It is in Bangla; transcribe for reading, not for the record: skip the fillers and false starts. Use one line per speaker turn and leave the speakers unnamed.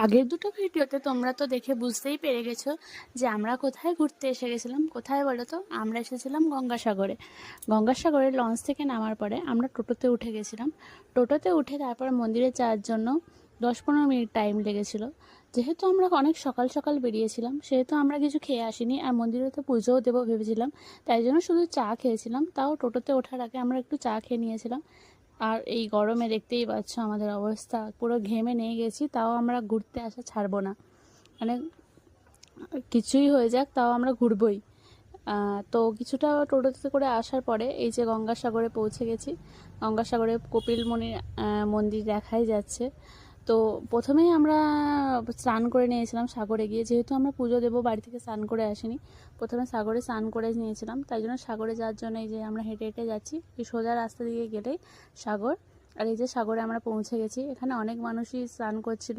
আগের দুটো ভিডিওতে তোমরা তো দেখে বুঝতেই পেরে গেছো যে আমরা কোথায় ঘুরতে এসে গেছিলাম। কোথায় বলো তো? আমরা এসেছিলাম গঙ্গাসাগরে। গঙ্গাসাগরের লঞ্চ থেকে নামার পরে আমরা টোটোতে উঠে গেছিলাম। টোটোতে উঠে তারপর মন্দিরে যাওয়ার জন্য 10-15 মিনিট টাইম লেগেছিল। যেহেতু আমরা অনেক সকাল সকাল বেরিয়েছিলাম, সেহেতু আমরা কিছু খেয়ে আসিনি, আর মন্দিরে তো পুজোও দেবো ভেবেছিলাম, তাই জন্য শুধু চা খেয়েছিলাম। তাও টোটোতে ওঠার আগে আমরা একটু চা খেয়ে নিয়েছিলাম। আর এই গরমে দেখতেই পাচ্ছ আমাদের অবস্থা, পুরো ঘেমে নিয়ে গেছি, তাও আমরা ঘুরতে আসা ছাড়বো না। মানে কিছুই হয়ে যাক, তাও আমরা ঘুরবই। তো কিছুটা টোটোতে করে আসার পরে এই যে গঙ্গাসাগরে পৌঁছে গেছি। গঙ্গাসাগরে কপিলমুনির মন্দির দেখাই যাচ্ছে। তো প্রথমেই আমরা স্নান করে নিয়েছিলাম সাগরে গিয়ে, যেহেতু আমরা পুজো দেবো, বাড়ি থেকে স্নান করে আসিনি। প্রথমে সাগরে স্নান করে নিয়েছিলাম, তাই জন্য সাগরে যাওয়ার জন্য এই যে আমরা হেঁটে হেঁটে যাচ্ছি। এই সোজা রাস্তা দিয়ে গেলেই সাগর। আর এই যে সাগরে আমরা পৌঁছে গেছি। এখানে অনেক মানুষই স্নান করছিল।